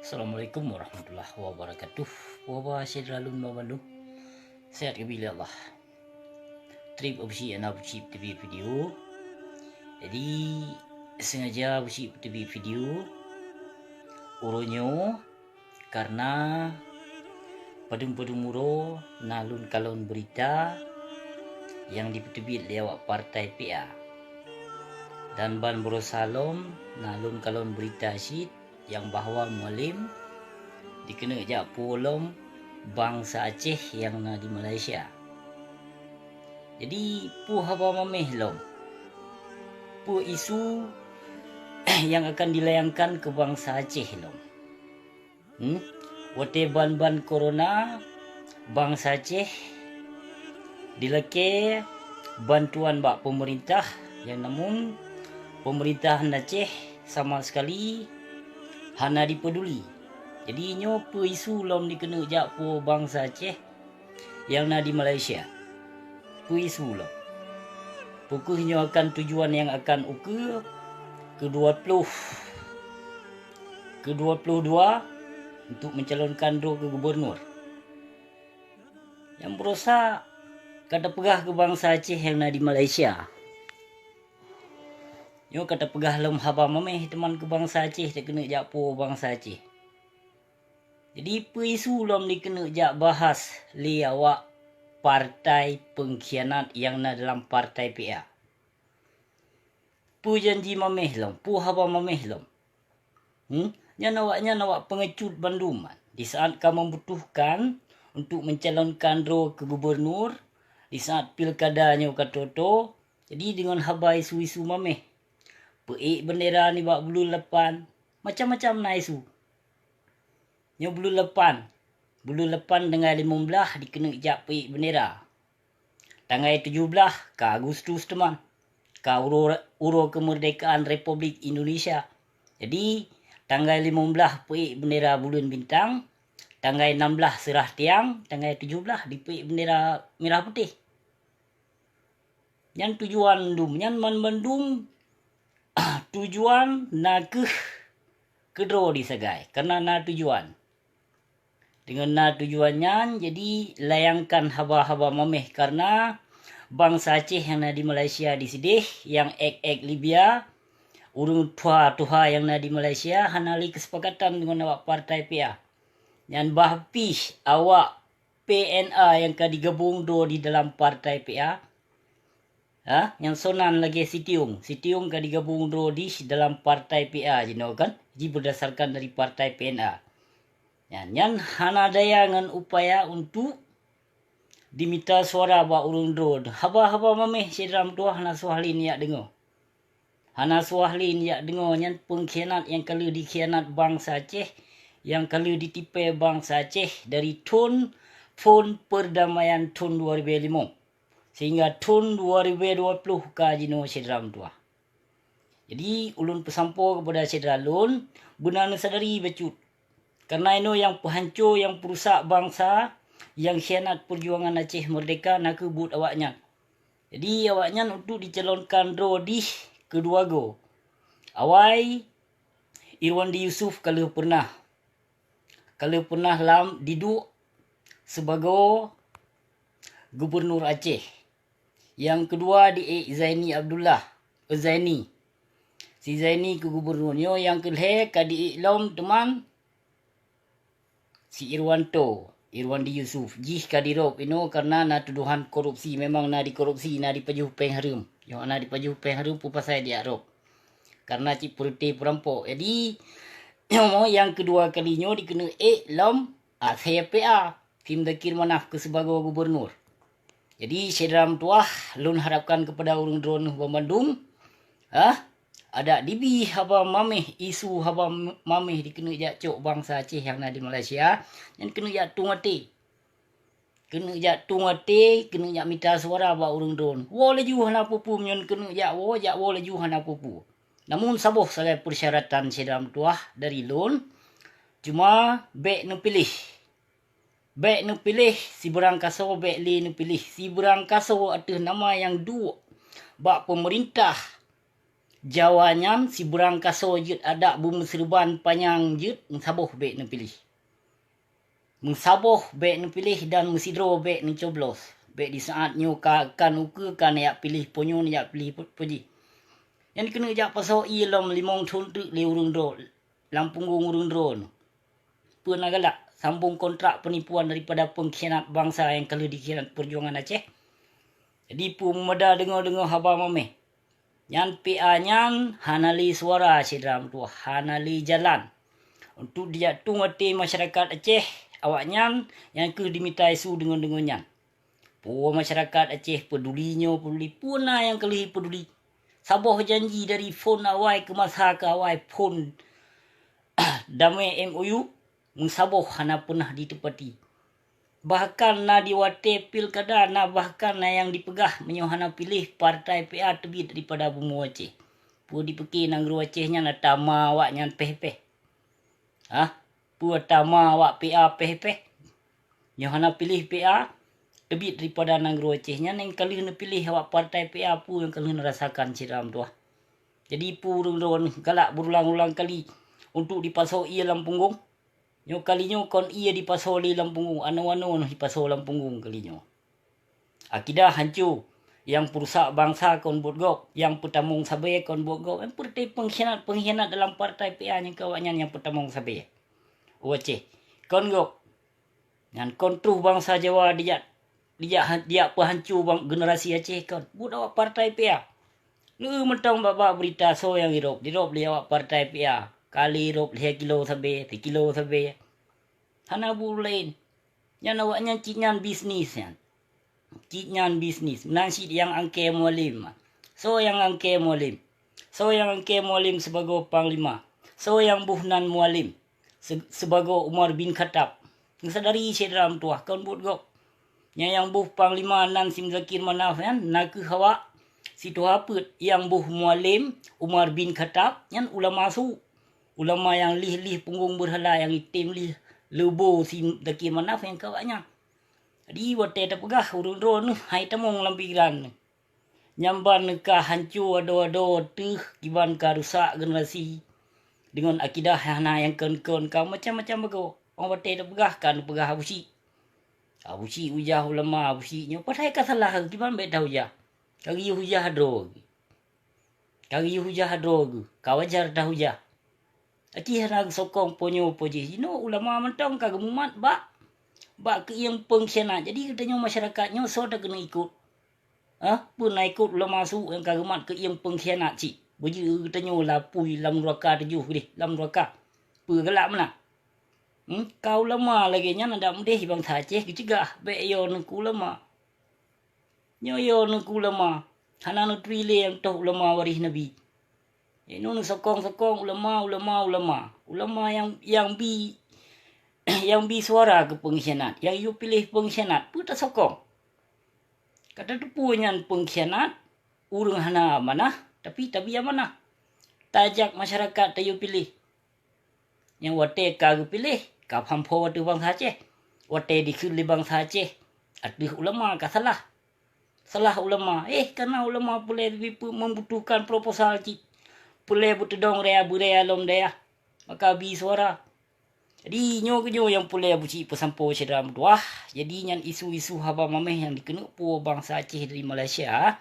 Assalamualaikum warahmatullahi wabarakatuh. Wabah syedalun mamalum. Sehat bila Allah. Trip opsi anak opsi TV video. Jadi sengaja opsi TV video. Uronyo karena padung-padung muro nalun kalon berita yang dipetebit lewat partai PA. Dan ban Borosalom nalun kalon berita syit yang bahawa mualim dikena jak polom bangsa Aceh yang na di Malaysia. Jadi pu haba mameh lom. Pu isu yang akan dilayangkan ke bangsa Aceh lom. Wate ban corona bangsa Aceh dileke bantuan bak pemerintah yang namun pemerintah Aceh sama sekali hana dipeduli. Jadi nyo pe isu lom dikena jak po bangsa Aceh yang na di Malaysia. Pe isu lom. Pukul nyo akan tujuan yang akan uke ke-22 untuk mencalonkan ro ke gubernur. Yang berusaha kata pegah ke bangsa Aceh yang na di Malaysia. Yo kata pegah lom haba mameh teman ke bangsa Aceh tak kena jak po bangsa Aceh. Jadi pe isu lom dikena jak bahas li awak partai pengkhianat yang na dalam partai PA. Pu janji mameh lom, pu haba mameh lom. Nyan awak pengecut banduman. Di saat kamu membutuhkan untuk mencalonkan ro ke gubernur, di saat pilkadanya katoto, jadi dengan haba isu-isu mameh. Peik bendera ni bak bulu lepan. Macam-macam na isu. Nyo bulu lepan. Bulu lepan tanggal 15 dikena jak peik bendera. Tanggal 17 ke Agustus teman. Ke uro kemerdekaan Republik Indonesia. Jadi tanggal 15 peik bendera bulan bintang. Tanggal 16 serah tiang. Tanggal 17 di peik bendera merah putih. Yang tujuan dum. Yang mandum tujuan nak kedro di segai karena na tujuan dengan na tujuannya jadi layangkan haba-haba mameh karena bangsa Aceh yang na di Malaysia disidih yang ek Libya urung tuha yang na di Malaysia hanali kesepakatan dengan awak partai PA yang bahpih awak PNA yang ka digabung do di dalam partai PA. Yang sonan lagi Sitiung ka digabung di dalam partai PA jino kan ji berdasarkan dari partai PNA. Yan hana daya ngan upaya untuk diminta suara ba urung dro. Haba mameh sedram tu hana suahlin ya dengo. Hana suahlin ya dengo nyan pengkhianat yang kalau dikhianat bangsa Aceh, yang kalau ditipu bangsa Aceh dari fon perdamaian tahun 2005. Sehingga tahun 2020 kajino sedram tua. Jadi ulun pesampo kepada sedralun benar sadari becut. Karena ini yang penghancur yang perusak bangsa yang khianat perjuangan Aceh merdeka nak kebut awaknya. Jadi awaknya untuk dicalonkan di kedua go. Awai Irwandi Yusuf kalau pernah diduk sebagai gubernur Aceh. Yang kedua di Zaini Abdullah. Zaini. Si Zaini ke gubernurnya. Yang kedua kadi Iklom teman. Si Irwandi Yusuf. Jih kadirop ino karena na tuduhan korupsi. Memang na dikorupsi. Na dipajuh pengharum. Yang na dipajuh pengharum pun pasal dia rop. Karena cik perutih perampok. Jadi yang kedua kalinya dikena Iklom. Saya PA. Tim Dakir Manaf ke sebagai gubernur. Jadi sedram tuah lun harapkan kepada urung drone Bandung ada dibi haba mameh isu haba mameh dikena jak cok bangsa Aceh yang na di Malaysia yang kena jak tungate. Kena jak tungate, kena jak minta suara ba urung drone. Wo laju hana pupu nyon kena jak wo laju hana pupu. Namun saboh sebagai persyaratan sedram tuah dari lun cuma bek nu pilih. Baik nu pilih si berang kaso, baik li nu pilih si berang kaso ada nama yang dua. Bak pemerintah Jawanyan si berang kaso jut ada serban panjang jut mensaboh baik nu pilih. Mensaboh baik nu pilih dan mesidro baik nu coblos. Baik di saat nyu kan uke kan ya pilih ponyo ya pilih puji. Yang kena jak pasal ilam limong tuntuk li urung do. Lampunggung urung do. Pernah galak sambung kontrak penipuan daripada pengkhianat bangsa yang kalau dikhianat perjuangan Aceh. Jadi pu meda dengar-dengar haba mameh. Nyan PA nyan hanali suara sidram tu, hanali jalan. Untuk dia tu mati masyarakat Aceh, awak nyan yang ke diminta isu dengan nyan. Pu masyarakat Aceh peduli puna yang kelih peduli. Saboh janji dari phone awai ke masa ke awai phone damai MOU mensaboh hana pernah ditepati. Bahkan na diwate pilkada na bahkan na yang dipegah menyohana pilih partai PA tebit daripada bumi Aceh. Pu dipeki nang guru Acehnya na tama awak nyan peh-peh. Pu tama awak PA peh-peh. Nyohana pilih PA tebit daripada nang guru Acehnya nang kali na pilih awak partai PA pu yang kali rasakan ciram tu. Jadi pu rung galak berulang-ulang kali untuk dipasau ia Lampunggung. Nyo kalinyo kon ia dipasau di Lampunggung. Anu-anu dipasau Lampunggung kalinyo. Akidah hancur. Yang perusak bangsa kon buat gok. Yang petamung sabai kon buat gok. Yang perti pengkhianat dalam partai PA yang kawannya yang petamung sabai. Aceh. Kon gok. Yang kon truh bangsa Jawa dia pehancur generasi Aceh kon. Buat awak partai PA. Lu mentang babak berita so yang dirop dia awak partai PA. Kali rop 2 kilo sabe, 3 kilo sabe. Hana bulain. Yang awaknya cinyan bisnis yan. Cinyan bisnis. Menansit yang angke mualim. So yang angke mualim. So yang angke mualim sebagai panglima. So yang buhnan mualim. Sebagai Umar bin Khattab. Sadari sedram tuah. Kaun buat gok. Yang buh panglima nan Sim Zakir Manaf yan. Nak hawa. Situ haput. Yang buh mualim. Umar bin Khattab. Yan ulama su. Ulama yang lih-lih punggung berhala yang itim lih lebo si Zakir Manaf yang kawannya. Jadi wate tak pegah urun ron hai tamong lampiran. Nyamban ka hancur ado-ado tuh kiban ka rusak generasi dengan akidah hana yang kon ka macam-macam bago. Orang wate tak pegah abusi. Abusi ujah ulama abusi nyo padai ka salah kiban be tahu ja. Kagi hujah drog. Kawajar tahu ja. Acih nak sokong ponyo poji. Ulama mentong kagak mumat bak ke yang pengkhianat. Jadi katanya masyarakatnya so dah kena ikut. Pun nak ikut ulama su yang kagak mat ke yang pengkhianat cik. Beji katanya lapui lam neraka tujuh deh, lam neraka. Gelak mana? Kau ulama lagi nya nak mdeh bang Aceh kecegah be yo nak ulama. Yo nak ulama. Hana nu twile yang toh ulama waris Nabi. Ini sokong ulama yang bi suara ke pengkhianat. Yang you pilih pengkhianat, pun tak sokong. Kata tu punya pengkhianat, urung hana mana, tapi yang mana. Tajak masyarakat tak you pilih. Yang wate kagak pilih, kapampo wate bangsa Aceh. Wate dikuli bangsa Aceh. Aduh ulama ka salah. Salah ulama. Karena ulama boleh membutuhkan proposal cik. Pulai butudong rea burea lom daya. Maka bi suara. Jadi nyo yang pulai buci pesampo sedram tuah. Jadi nyan isu-isu haba mameh yang dikenuk pu bangsa Aceh dari Malaysia.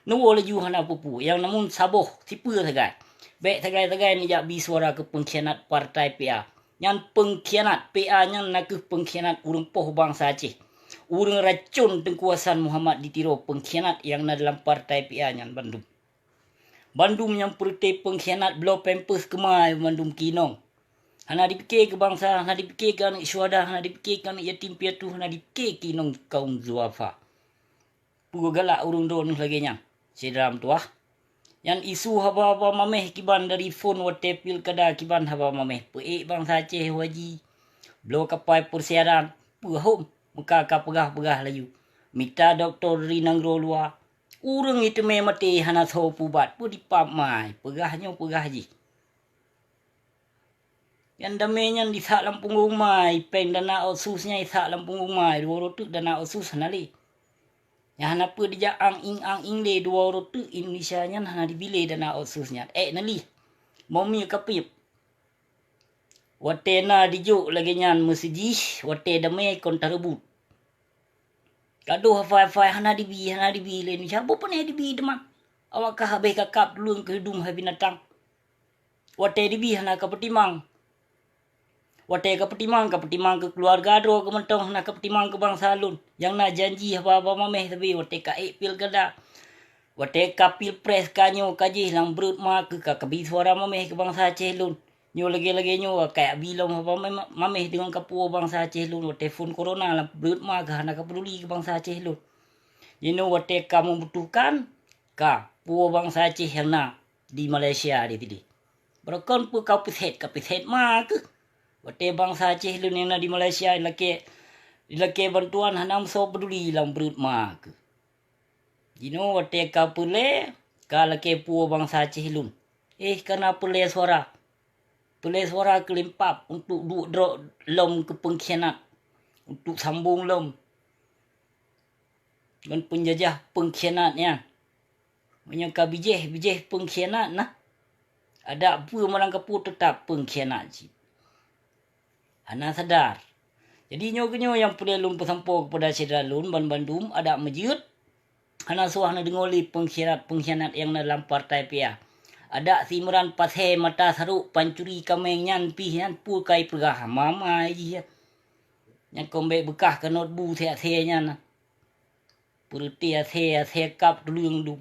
Nuo laju hana pupu. Yang namun saboh tipe sagai. Baik sagai ni jak bi suara ke pengkhianat partai PA. Nyan pengkhianat PA nyan nak ke pengkhianat urang poh bangsa Aceh. Urang racun tengkuasan Muhammad ditiro pengkhianat yang na dalam partai PA nyan Bandung yang perti pengkhianat belau pampers kemai Bandung kinong. Hana dipikir ke bangsa, hana dipikir ke anak syuhada, hana dipikir ke anak yatim piatu, hana dipikir kinong kaum Zuafa. Pugu galak urung don lagi nya. Sedram tuah. Yang isu haba-haba mameh kiban dari phone wate pilkada kiban haba mameh. Peik bangsa Aceh waji. Belau kapai persiaran. Puhum. Muka ka pegah-pegah layu. Mita doktor rinang luar. Urang itu mati hana tahu pubat. Pu dipamai. Pegah ji. Yang damainya di sak lampung rumah, ipeng dana otsusnya isak lampung rumah, dua rotuk dana otsus nali. Yang apa dia ang ing le dua rotuk Indonesia nya hana dibile dana otsusnya. Nali. Momi kapip. Wate na dijuk lagi nyan mesiji, wate damai kontarebut. Gaduh hafai hana dibi le ni siapa pun dibi demam. Awak kah habis kakap dulu ke hidung hai binatang. Wate dibi hana kapetimang. Wate kapetimang ke keluarga do ke mentong hana kapetimang ke bangsa lun. Yang na janji apa-apa mameh tapi wate ka pil gada. Wate ka pilpres kanyo kaji lang berut ma ke kabi suara mameh ke bangsa Aceh lun. Nyo lagi-lagi nyo kayak bilang apa mameh dengan kapu bangsa Aceh lun. Telefon corona lah berut ma ke hana peduli ke bangsa Aceh lun. You know wate ka membutuhkan ka puo bangsa Aceh yang na di Malaysia di tadi. Berkon pu kau piset ma ke. Wate bangsa Aceh lun yang na di Malaysia laki bantuan hanam so peduli lang berut ma ke. You know wate ka pule ka laki puo bangsa Aceh lun. Karena pule suara kelimpap untuk duk lom ke pengkhianat. Untuk sambung lom. Dan penjajah pengkhianatnya. Menyangka bijih pengkhianat nah. Ada apa malang kapu tetap pengkhianat. Hana sadar. Jadi nyo yang pelelum pesampo kepada Cedera Lun Bandung ada masjid. Hana suah na dengoli pengkhianat yang dalam partai pia. Ada simran pashe mata saruk pancuri kameng nyan pihan pu kai pegah mama ya. Yang kombe bekah ke notbu se nya na. Purti se kap dulu yang dum.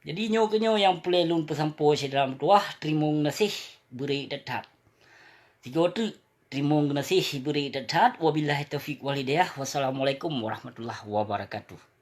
Jadi nyo yang pelelum pesampo Cedera tuah trimong nasih beri detat. Tiga tu trimong nasih beri detat. Wabillahi taufiq wal hidayah. Wassalamualaikum warahmatullahi wabarakatuh.